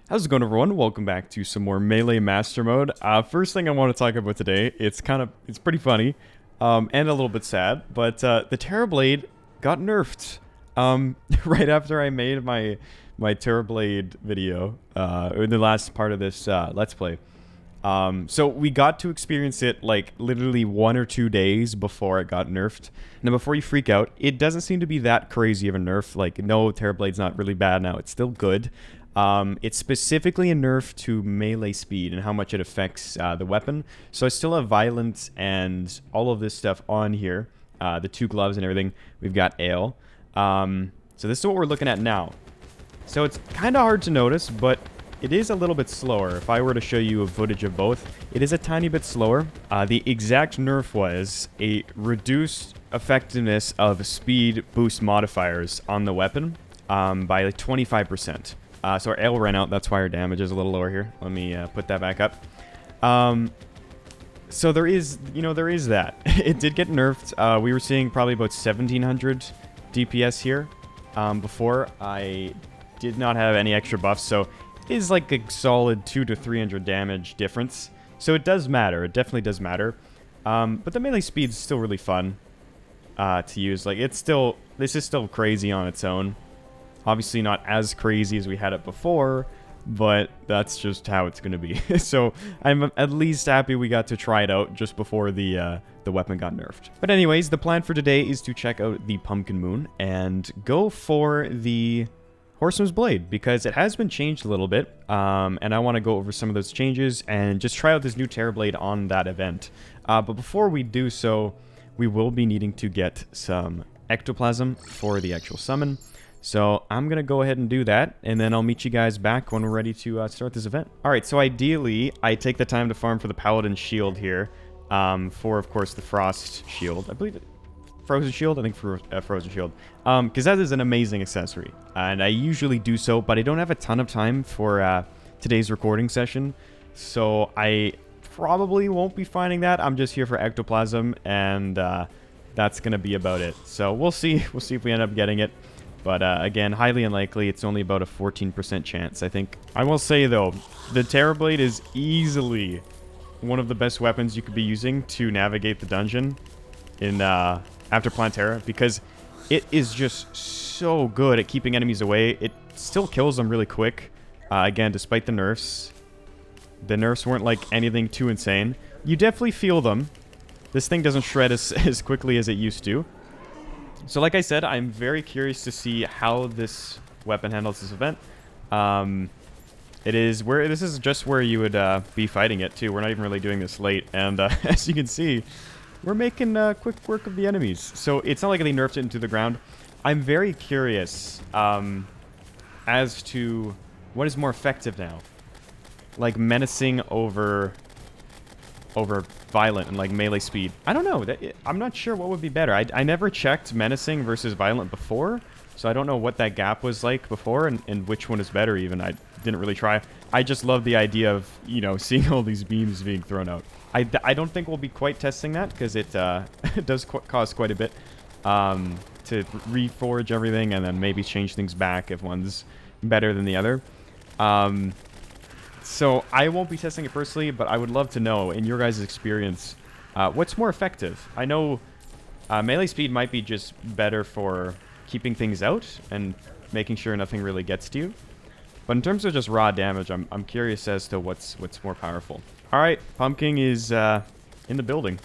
How's it going, everyone? Welcome back to some more Melee Master Mode. First thing I want to talk about today, it's pretty funny, and a little bit sad, but the Terra Blade got nerfed right after I made my Terrablade video, in the last part of this Let's Play. So we got to experience it like literally 1 or 2 days before it got nerfed. Now, before you freak out, it doesn't seem to be that crazy of a nerf. Like, no, Terrablade's not really bad now. It's still good. It's specifically a nerf to melee speed and how much it affects the weapon. So I still have violence and all of this stuff on here. The 2 gloves and everything. We've got ale. So this is what we're looking at now. So it's kind of hard to notice, but it is a little bit slower. If I were to show you a footage of both, it is a tiny bit slower. The exact nerf was a reduced effectiveness of speed boost modifiers on the weapon by like 25%. So our ale ran out, that's why our damage is a little lower here. Let me put that back up. So there is, there is that. It did get nerfed. We were seeing probably about 1700 DPS here. Before, I did not have any extra buffs, so it is like a solid 200 to 300 damage difference. So it does matter, it definitely does matter. But the melee speed is still really fun to use. Like, this is still crazy on its own. Obviously not as crazy as we had it before, but that's just how it's going to be. So I'm at least happy we got to try it out just before the weapon got nerfed. But anyways, the plan for today is to check out the Pumpkin Moon and go for the Horseman's Blade, because it has been changed a little bit, and I want to go over some of those changes and just try out this new Terra Blade on that event. But before we do so, we will be needing to get some ectoplasm for the actual summon. So I'm going to go ahead and do that, and then I'll meet you guys back when we're ready to start this event. Alright, so ideally, I take the time to farm for the Paladin Shield here, for, of course, the Frost Shield. I believe it... Frozen Shield? I think for Frozen Shield. Because that is an amazing accessory, and I usually do so, but I don't have a ton of time for today's recording session, so I probably won't be finding that. I'm just here for ectoplasm, and that's going to be about it. So we'll see. We'll see if we end up getting it. But again, highly unlikely. It's only about a 14% chance, I think. I will say, though, the Terrablade is easily one of the best weapons you could be using to navigate the dungeon in after Plantera, because it is just so good at keeping enemies away. It still kills them really quick. Again, despite the nerfs. The nerfs weren't like anything too insane. You definitely feel them. This thing doesn't shred as quickly as it used to. So like I said, I'm very curious to see how this weapon handles this event. This is just where you would be fighting it too. We're not even really doing this late, and as you can see, we're making quick work of the enemies. So it's not like they nerfed it into the ground. I'm very curious as to what is more effective now, like menacing over violent and like melee speed. I don't know. I'm not sure what would be better. I never checked menacing versus violent before, so I don't know what that gap was like before and which one is better even. I didn't really try. I just love the idea of, seeing all these beams being thrown out. I don't think we'll be quite testing that, because it does cost quite a bit to reforge everything and then maybe change things back if one's better than the other. So I won't be testing it personally, but I would love to know, in your guys' experience, what's more effective. I know melee speed might be just better for keeping things out and making sure nothing really gets to you. But in terms of just raw damage, I'm curious as to what's more powerful. All right, Pumpkin is in the building.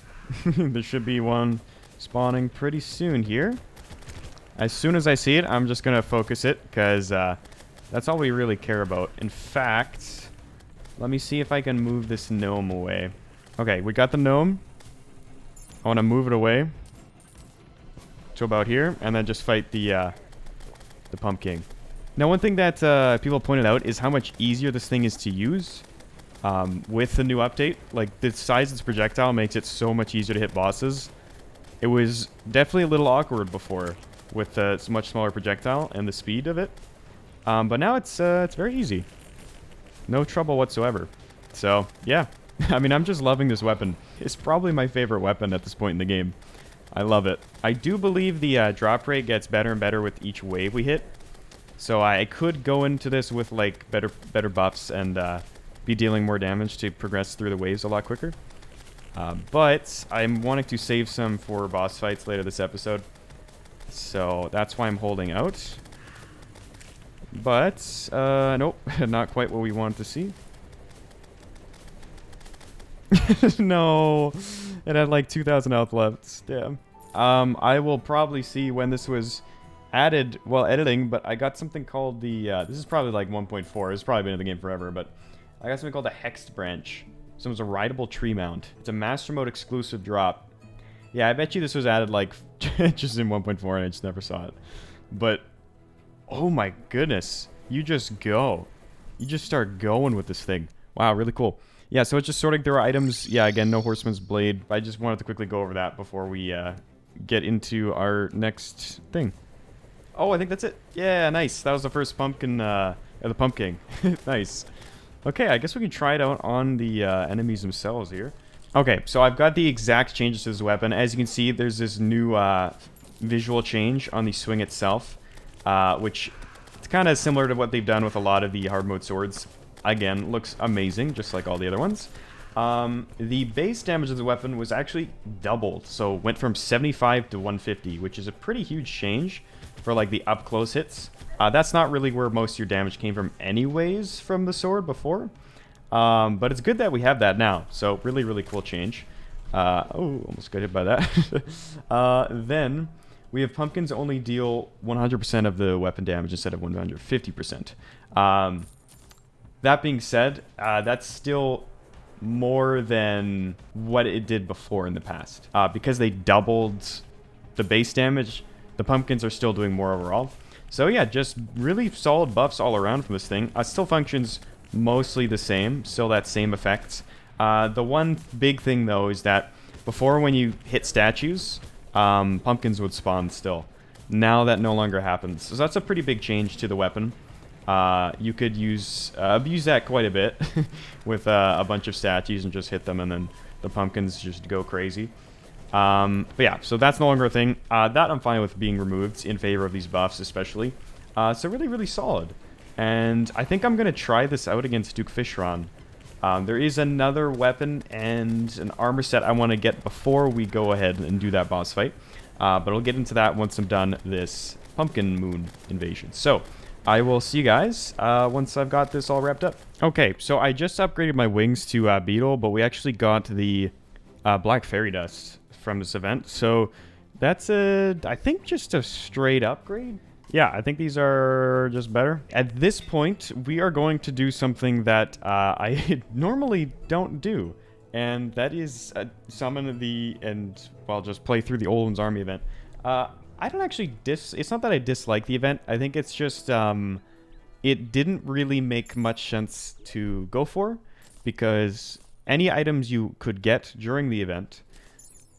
There should be one spawning pretty soon here. As soon as I see it, I'm just going to focus it, because that's all we really care about. In fact... let me see if I can move this gnome away. Okay, we got the gnome. I want to move it away to about here, and then just fight the pumpkin. Now, one thing that people pointed out is how much easier this thing is to use with the new update. Like, the size of its projectile makes it so much easier to hit bosses. It was definitely a little awkward before with its much smaller projectile and the speed of it. But now it's very easy. No trouble whatsoever. So, yeah. I mean, I'm just loving this weapon. It's probably my favorite weapon at this point in the game. I love it. I do believe the drop rate gets better and better with each wave we hit. So I could go into this with like better buffs and be dealing more damage to progress through the waves a lot quicker. But I'm wanting to save some for boss fights later this episode. So that's why I'm holding out. But, nope, not quite what we wanted to see. No, it had like 2,000 health left. Damn. I will probably see when this was added while editing, but I got something called the, this is probably like 1.4. It's probably been in the game forever, but I got something called the Hexed Branch. So it's a rideable tree mount. It's a Master Mode exclusive drop. Yeah, I bet you this was added like just in 1.4 and I just never saw it. But, oh my goodness. You just go. You just start going with this thing. Wow, really cool. Yeah, so it's just sorting through our items. Yeah, again, no Horseman's Blade. I just wanted to quickly go over that before we get into our next thing. Oh, I think that's it. Yeah, nice. That was the first pumpkin, the pumpkin. Nice. Okay, I guess we can try it out on the enemies themselves here. Okay, so I've got the exact changes to this weapon. As you can see, there's this new visual change on the swing itself, which it's kind of similar to what they've done with a lot of the hard mode swords. Again, looks amazing, just like all the other ones. The base damage of the weapon was actually doubled, so went from 75 to 150, which is a pretty huge change for like the up-close hits. That's not really where most of your damage came from anyways from the sword before. But it's good that we have that now. So really, really cool change. Oh, almost got hit by that. Then we have pumpkins only deal 100% of the weapon damage instead of 150%. That being said, that's still more than what it did before in the past. Because they doubled the base damage, the pumpkins are still doing more overall. So yeah, just really solid buffs all around from this thing. Still functions mostly the same, still that same effect. The one big thing though is that before when you hit statues, pumpkins would spawn still. Now that no longer happens. So that's a pretty big change to the weapon. You could abuse that quite a bit with a bunch of statues and just hit them and then the pumpkins just go crazy. But yeah, so that's no longer a thing. That I'm fine with being removed in favor of these buffs especially. So really, really solid. And I think I'm going to try this out against Duke Fishron. There is another weapon and an armor set I want to get before we go ahead and do that boss fight. But I'll get into that once I'm done this Pumpkin Moon invasion. So I will see you guys once I've got this all wrapped up. Okay, so I just upgraded my wings to Beetle, but we actually got the Black Fairy Dust from this event. So that's I think just a straight upgrade. Yeah, I think these are just better. At this point, we are going to do something that I normally don't do. And that is summon just play through the Old One's Army event. I don't actually it's not that I dislike the event. I think it's just, it didn't really make much sense to go for. Because any items you could get during the event,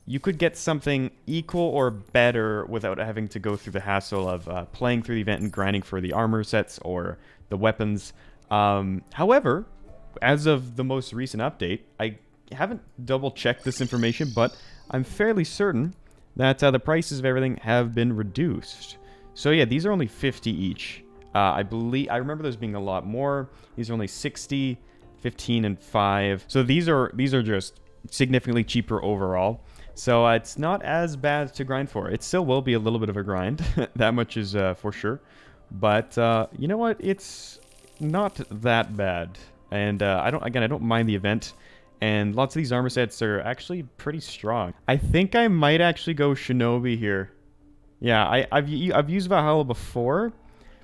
you could get something equal or better without having to go through the hassle of playing through the event and grinding for the armor sets or the weapons. However, as of the most recent update, I haven't double-checked this information, but I'm fairly certain that the prices of everything have been reduced. So yeah, these are only 50 each. I remember those being a lot more. These are only 60, 15, and 5. So these are just significantly cheaper overall. So it's not as bad to grind for. It still will be a little bit of a grind. That much is for sure. But you know what? It's not that bad. And I don't mind the event. And lots of these armor sets are actually pretty strong. I think I might actually go Shinobi here. Yeah, I've used Valhalla before,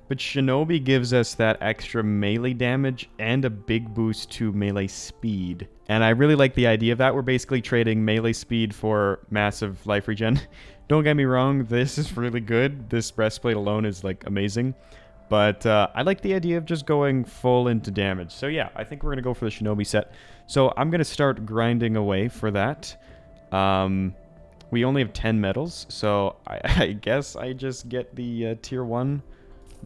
but Shinobi gives us that extra melee damage and a big boost to melee speed. And I really like the idea of that. We're basically trading melee speed for massive life regen. Don't get me wrong, this is really good. This breastplate alone is like amazing. But I like the idea of just going full into damage. So yeah, I think we're going to go for the Shinobi set. So I'm going to start grinding away for that. We only have 10 medals, so I guess I just get the tier 1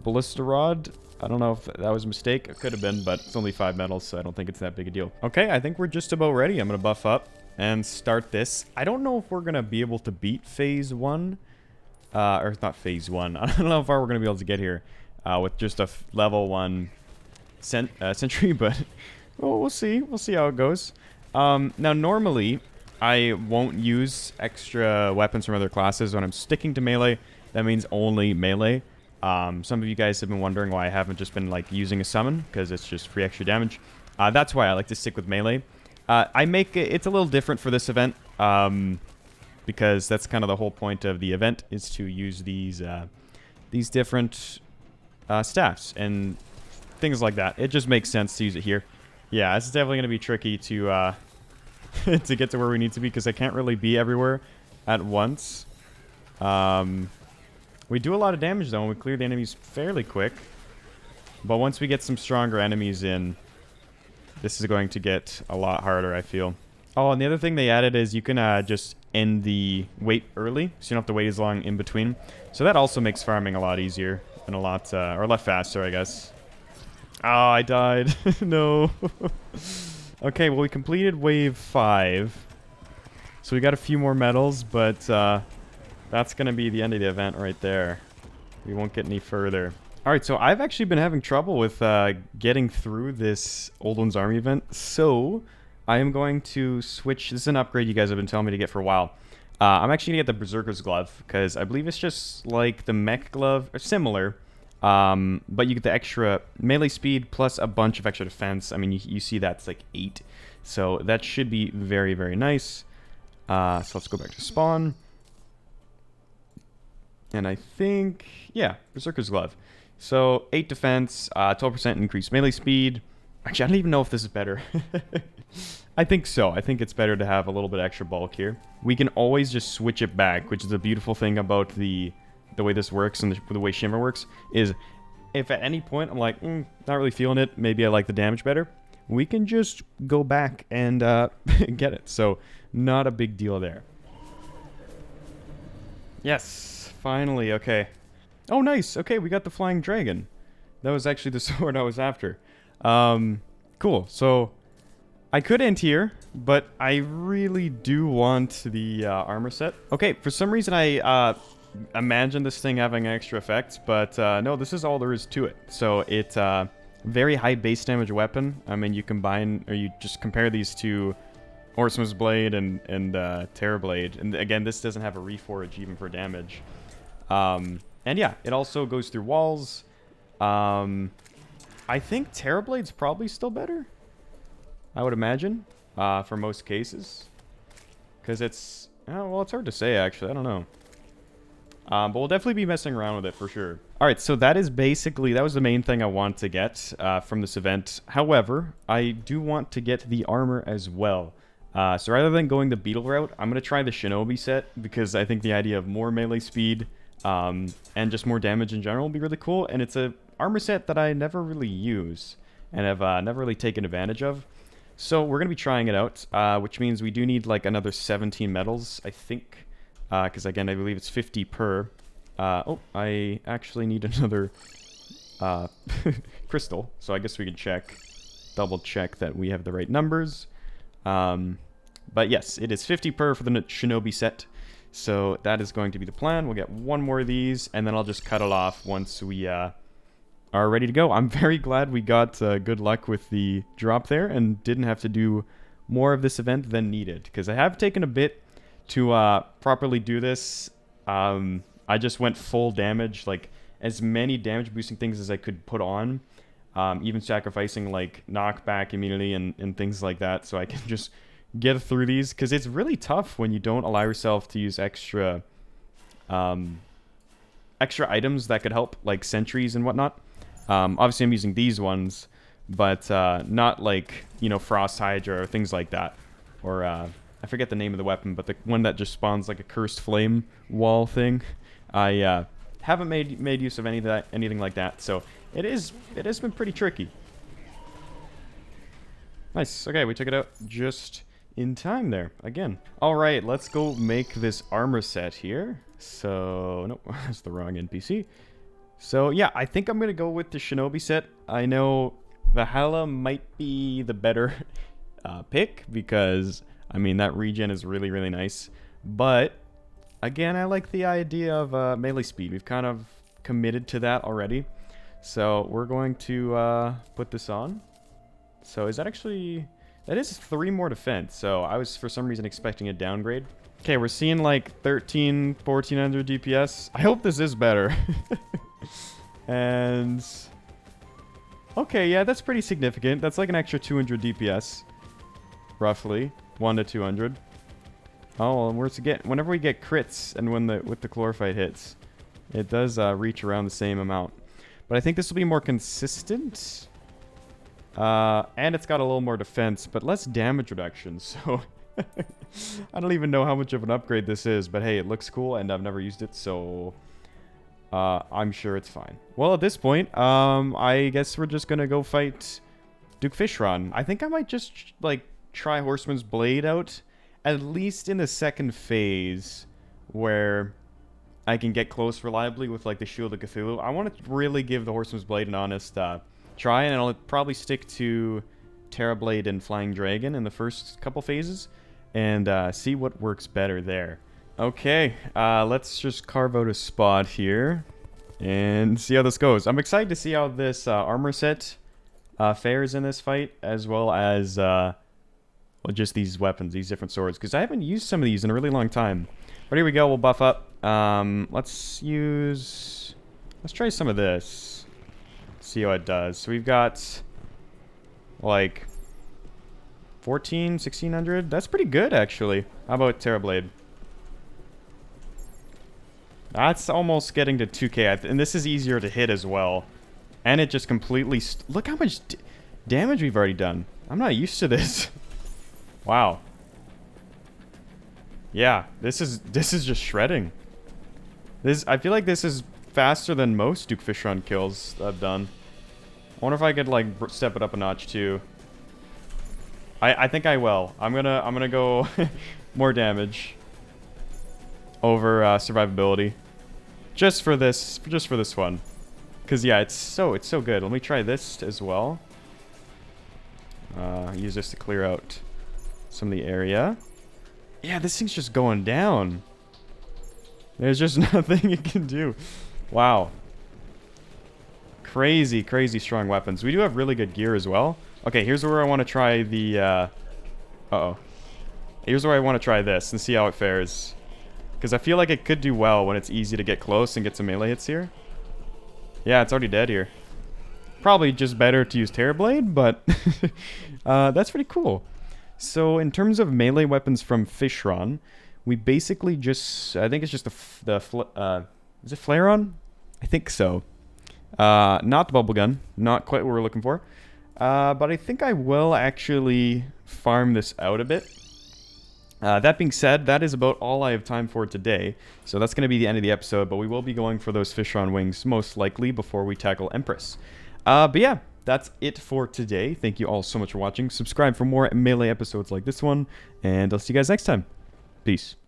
ballista rod. I don't know if that was a mistake. It could have been, but it's only 5 medals, so I don't think it's that big a deal. Okay, I think we're just about ready. I'm going to buff up and start this. I don't know if we're going to be able to beat phase 1. Or not phase 1. I don't know how far we're going to be able to get here. with just a level 1 sentry, but well, we'll see. We'll see how it goes. Now, normally, I won't use extra weapons from other classes when I'm sticking to melee. That means only melee. Some of you guys have been wondering why I haven't just been like using a summon, because it's just free extra damage. That's why I like to stick with melee. It's a little different for this event, because that's kind of the whole point of the event, is to use these different staffs and things like that. It just makes sense to use it here. Yeah, it's definitely going to be tricky to to get to where we need to be, because I can't really be everywhere at once. We do a lot of damage, though, and we clear the enemies fairly quick. But once we get some stronger enemies in, this is going to get a lot harder, I feel. Oh, and the other thing they added is you can just end the wait early, so you don't have to wait as long in between. So that also makes farming a lot easier and a lot faster, I guess. Oh, I died. No. Okay, well, we completed wave 5. So we got a few more medals, but that's going to be the end of the event right there. We won't get any further. Alright, so I've actually been having trouble with getting through this Old One's Army event, so I am going to switch. This is an upgrade you guys have been telling me to get for a while. I'm actually going to get the Berserker's Glove, because I believe it's just like the Mech Glove, or similar, but you get the extra melee speed plus a bunch of extra defense. I mean, you see that's like 8, so that should be very, very nice. So let's go back to spawn. And I think, yeah, Berserker's Glove. So 8 defense, 12% increased melee speed. Actually, I don't even know if this is better. I think so. I think it's better to have a little bit extra bulk here. We can always just switch it back, which is a beautiful thing about the way this works and the way Shimmer works, is if at any point I'm like, not really feeling it, maybe I like the damage better, we can just go back and get it. So not a big deal there. Yes, finally, okay. Oh, nice. Okay, we got the Flying Dragon. That was actually the sword I was after. Cool. So I could end here, but I really do want the armor set. Okay, for some reason I imagine this thing having extra effects, but no, this is all there is to it. So it's very high base damage weapon. I mean, you combine, or you just compare these to Horseman's Blade and Terrablade. And again, this doesn't have a reforge even for damage. And yeah, it also goes through walls. I think Terrablade's probably still better, I would imagine, for most cases. Because it's, oh, well, it's hard to say, actually. I don't know. But we'll definitely be messing around with it for sure. Alright, so that is basically, that was the main thing I want to get from this event. However, I do want to get the armor as well. So rather than going the Beetle route, I'm going to try the Shinobi set, because I think the idea of more melee speed and just more damage in general will be really cool. And it's a armor set that I never really use and have never really taken advantage of. So we're going to be trying it out, which means we do need like another 17 medals, I think. Because again, I believe it's 50 per. Oh, I actually need another crystal. So I guess we can double check that we have the right numbers. But yes, it is 50 per for the Shinobi set. So that is going to be the plan. We'll get one more of these, and then I'll just cut it off once we are ready to go. I'm very glad we got good luck with the drop there and didn't have to do more of this event than needed, because I have taken a bit to properly do this. I just went full damage, like as many damage boosting things as I could put on, even sacrificing like knockback immediately and things like that, so I can just get through these, because it's really tough when you don't allow yourself to use extra items that could help, like sentries and whatnot. Obviously I'm using these ones, but not like, you know, Frost Hydra or things like that, or I forget the name of the weapon, but the one that just spawns like a cursed flame wall thing. I haven't made use of anything like that, so it has been pretty tricky. Nice. Okay, we took it out just in time there again. All right, let's go make this armor set here. So nope, that's the wrong NPC. So yeah, I think I'm gonna go with the Shinobi set. I know Valhalla might be the better pick, because I mean that regen is really, really nice. But again, I like the idea of melee speed. We've kind of committed to that already. So we're going to put this on. So is that actually... That is 3 more defense. So I was for some reason expecting a downgrade. Okay, we're seeing like 1400 DPS. I hope this is better. And... Okay, yeah, that's pretty significant. That's like an extra 200 DPS. Roughly. 1 to 200. Oh, and whenever we get crits and with the chlorophyte hits, it does reach around the same amount. But I think this will be more consistent. And it's got a little more defense, but less damage reduction, so... I don't even know how much of an upgrade this is, but hey, it looks cool, and I've never used it, so... I'm sure it's fine. Well, at this point, I guess we're just gonna go fight Duke Fishron. I think I might just, like, try Horseman's Blade out, at least in the second phase, where I can get close reliably with, like, the Shield of Cthulhu. I want to really give the Horseman's Blade an honest try, and I'll probably stick to Terrablade and Flying Dragon in the first couple phases, and see what works better there. Okay, let's just carve out a spot here and see how this goes. I'm excited to see how this armor set fares in this fight, as well as well, just these weapons, these different swords, because I haven't used some of these in a really long time. But here we go, we'll buff up. Let's try some of this. See how it does. So we've got like 1600. That's pretty good, actually. How about Terrablade? That's almost getting to 2k, and this is easier to hit as well. And it just completely... Look how much damage we've already done. I'm not used to this. Wow. Yeah, this is just shredding. I feel like this is faster than most Duke Fishron kills I've done. I wonder if I could, like, step it up a notch, too. I think I will. I'm gonna go more damage over survivability. Just for this one. Cause yeah, it's so good. Let me try this as well. Use this to clear out some of the area. Yeah, this thing's just going down. There's just nothing it can do. Wow. Crazy, crazy strong weapons. We do have really good gear as well. Okay, here's where I want to try the uh-oh. Here's where I want to try this and see how it fares. Because I feel like it could do well when it's easy to get close and get some melee hits here. Yeah, it's already dead here. Probably just better to use Terrablade, but that's pretty cool. So in terms of melee weapons from Fishron, we basically just... I think it's just is it Flareon? I think so. Not the bubble gun. Not quite what we're looking for. But I think I will actually farm this out a bit. That being said, that is about all I have time for today. So that's going to be the end of the episode, but we will be going for those Fishron wings most likely before we tackle Empress. But yeah, that's it for today. Thank you all so much for watching. Subscribe for more melee episodes like this one, and I'll see you guys next time. Peace.